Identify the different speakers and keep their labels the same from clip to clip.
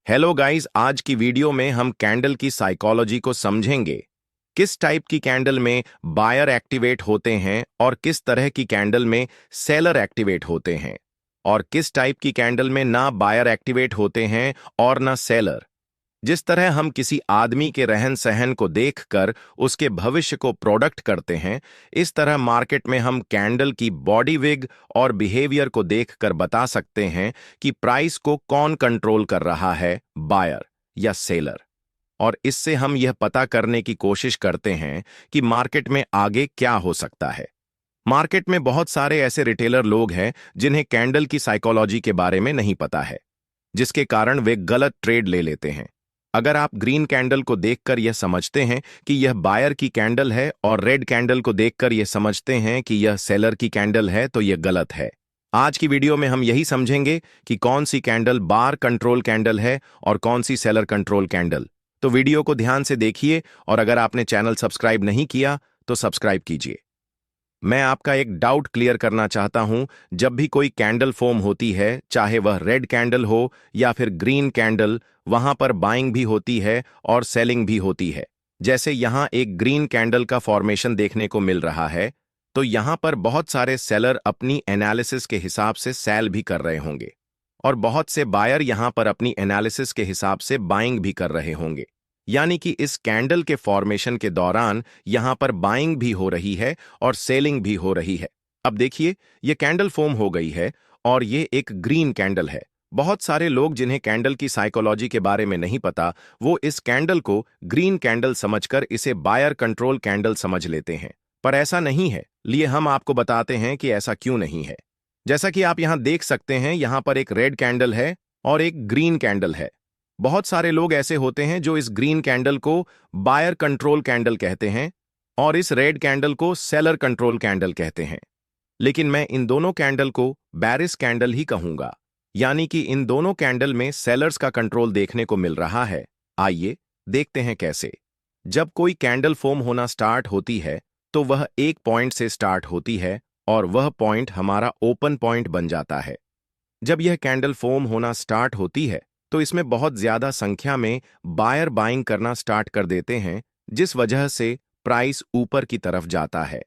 Speaker 1: Hello guys, आज की video में हम कैंडल की साइकोलॉजी को समझेंगे। किस टाइप की कैंडल में बायर एक्टिवेट होते हैं और किस तरह की कैंडल में सेलर एक्टिवेट होते हैं, और किस टाइप की कैंडल में ना बायर एक्टिवेट होते हैं और ना सेलर। जिस तरह हम किसी आदमी के रहन सहन को देखकर उसके भविष्य को प्रोडक्ट करते हैं, इस तरह मार्केट में हम कैंडल की बॉडी विग और बिहेवियर को देखकर बता सकते हैं कि प्राइस को कौन कंट्रोल कर रहा है, बायर या सेलर। और इससे हम यह पता करने की कोशिश करते हैं कि मार्केट में आगे क्या हो सकता है। मार्केट में बहुत सारे ऐसे रिटेलर लोग हैं जिन्हें कैंडल की साइकोलॉजी के बारे में नहीं पता है, जिसके कारण वे गलत ट्रेड ले लेते हैं। अगर आप ग्रीन कैंडल को देखकर यह समझते हैं कि यह बायर की कैंडल है और रेड कैंडल को देखकर यह समझते हैं कि यह सेलर की कैंडल है, तो यह गलत है। आज की वीडियो में हम यही समझेंगे कि कौन सी कैंडल बार कंट्रोल कैंडल है और कौन सी सेलर कंट्रोल कैंडल। तो वीडियो को ध्यान से देखिए, और अगर आपने चैनल सब्सक्राइब नहीं किया तो सब्सक्राइब कीजिए। मैं आपका एक डाउट क्लियर करना चाहता हूं। जब भी कोई कैंडल फॉर्म होती है, चाहे वह रेड कैंडल हो या फिर ग्रीन कैंडल, वहां पर बाइंग भी होती है और सेलिंग भी होती है। जैसे यहां एक ग्रीन कैंडल का फॉर्मेशन देखने को मिल रहा है, तो यहां पर बहुत सारे सेलर अपनी एनालिसिस के हिसाब से सेल भी कर रहे होंगे, और बहुत से बायर यहां पर अपनी एनालिसिस के हिसाब से बाइंग भी कर रहे होंगे। यानी कि इस कैंडल के फॉर्मेशन के दौरान यहां पर बाइंग भी हो रही है और सेलिंग भी हो रही है। अब देखिए, ये कैंडल फॉर्म हो गई है और ये एक ग्रीन कैंडल है। बहुत सारे लोग जिन्हें कैंडल की साइकोलॉजी के बारे में नहीं पता, वो इस कैंडल को ग्रीन कैंडल समझकर इसे बायर कंट्रोल कैंडल समझ लेते हैं, पर ऐसा नहीं है। लिए हम आपको बताते हैं कि ऐसा क्यों नहीं है। जैसा कि आप यहां देख सकते हैं, यहां पर एक रेड कैंडल है और एक ग्रीन कैंडल है। बहुत सारे लोग ऐसे होते हैं जो इस ग्रीन कैंडल को बायर कंट्रोल कैंडल कहते हैं और इस रेड कैंडल को सेलर कंट्रोल कैंडल कहते हैं। लेकिन मैं इन दोनों कैंडल को बेरिश कैंडल ही कहूंगा, यानी कि इन दोनों कैंडल में सेलर्स का कंट्रोल देखने को मिल रहा है। आइए देखते हैं कैसे। जब कोई कैंडल फॉर्म होना स्टार्ट होती है, तो वह एक पॉइंट से स्टार्ट होती है और वह पॉइंट हमारा ओपन पॉइंट बन जाता है। जब यह कैंडल फॉर्म होना स्टार्ट होती है, तो इसमें बहुत ज्यादा संख्या में बायर बाइंग करना स्टार्ट कर देते हैं, जिस वजह से प्राइस ऊपर की तरफ जाता है।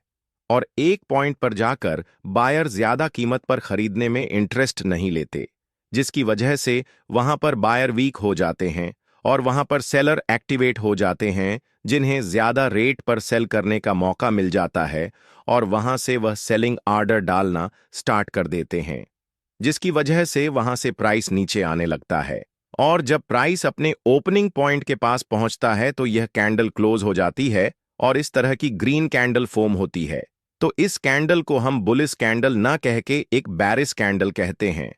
Speaker 1: और एक पॉइंट पर जाकर बायर ज्यादा कीमत पर खरीदने में इंटरेस्ट नहीं लेते, जिसकी वजह से वहां पर बायर वीक हो जाते हैं और वहां पर सेलर एक्टिवेट हो जाते हैं, जिन्हें ज्यादा रेट पर सेल करने का मौका मिल जाता है, और वहां से वह सेलिंग ऑर्डर डालना स्टार्ट कर देते हैं, जिसकी वजह से वहां से प्राइस नीचे आने लगता है। और जब प्राइस अपने ओपनिंग पॉइंट के पास पहुंचता है, तो यह कैंडल क्लोज हो जाती है और इस तरह की ग्रीन कैंडल फॉर्म होती है। तो इस कैंडल को हम बुलिश कैंडल ना कह के एक बेरिश कैंडल कहते हैं,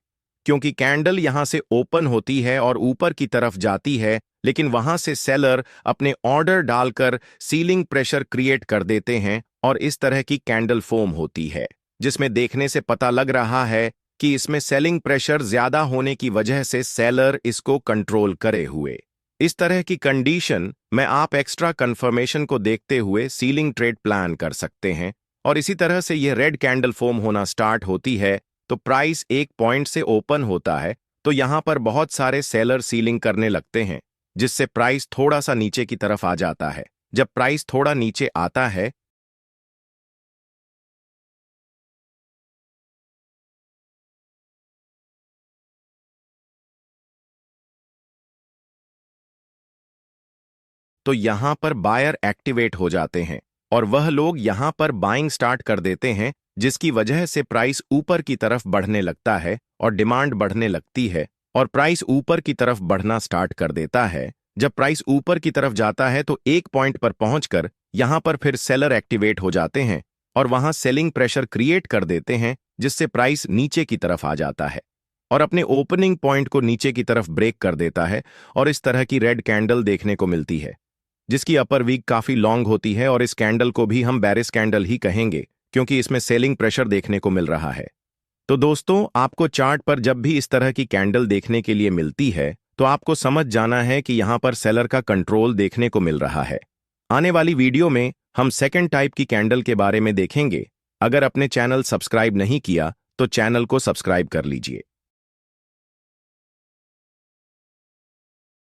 Speaker 1: क्योंकि कैंडल यहां से ओपन होती है और ऊपर की तरफ जाती है, लेकिन वहां से सेलर अपने ऑर्डर डालकर सीलिंग प्रेशर क्रिएट कर देते हैं और इस तरह की कैंडल फॉर्म होती है, जिसमें देखने से पता लग रहा है कि इसमें सेलिंग प्रेशर ज्यादा होने की वजह से सेलर इसको कंट्रोल करे हुए। इस तरह की कंडीशन में आप एक्स्ट्रा कंफर्मेशन को देखते हुए सीलिंग ट्रेड प्लान कर सकते हैं। और इसी तरह से यह रेड कैंडल फॉर्म होना स्टार्ट होती है, तो प्राइस एक पॉइंट से ओपन होता है, तो यहां पर बहुत सारे सेलर सीलिंग करने लगते हैं, जिससे प्राइस थोड़ा सा नीचे की तरफ आ जाता है। जब प्राइस थोड़ा नीचे आता है, तो यहां पर बायर एक्टिवेट हो जाते हैं और वह लोग यहां पर बाइंग स्टार्ट कर देते हैं, जिसकी वजह से प्राइस ऊपर की तरफ बढ़ने लगता है और डिमांड बढ़ने लगती है और प्राइस ऊपर की तरफ बढ़ना स्टार्ट कर देता है। जब प्राइस ऊपर की तरफ जाता है, तो एक पॉइंट पर पहुंचकर यहां पर फिर सेलर एक्टिवेट हो जाते हैं और वहां सेलिंग प्रेशर क्रिएट कर देते हैं, जिससे प्राइस नीचे की तरफ आ जाता है और अपने ओपनिंग पॉइंट को नीचे की तरफ ब्रेक कर देता है, और इस तरह की रेड कैंडल देखने को मिलती है, जिसकी अपर वीक काफी लॉन्ग होती है। और इस कैंडल को भी हम बेरिश कैंडल ही कहेंगे, क्योंकि इसमें सेलिंग प्रेशर देखने को मिल रहा है। तो दोस्तों, आपको चार्ट पर जब भी इस तरह की कैंडल देखने के लिए मिलती है, तो आपको समझ जाना है कि यहां पर सेलर का कंट्रोल देखने को मिल रहा है। आने वाली वीडियो में हम सेकंड टाइप की कैंडल के बारे में देखेंगे। अगर अपने चैनल सब्सक्राइब नहीं किया, तो चैनल को सब्सक्राइब कर लीजिए।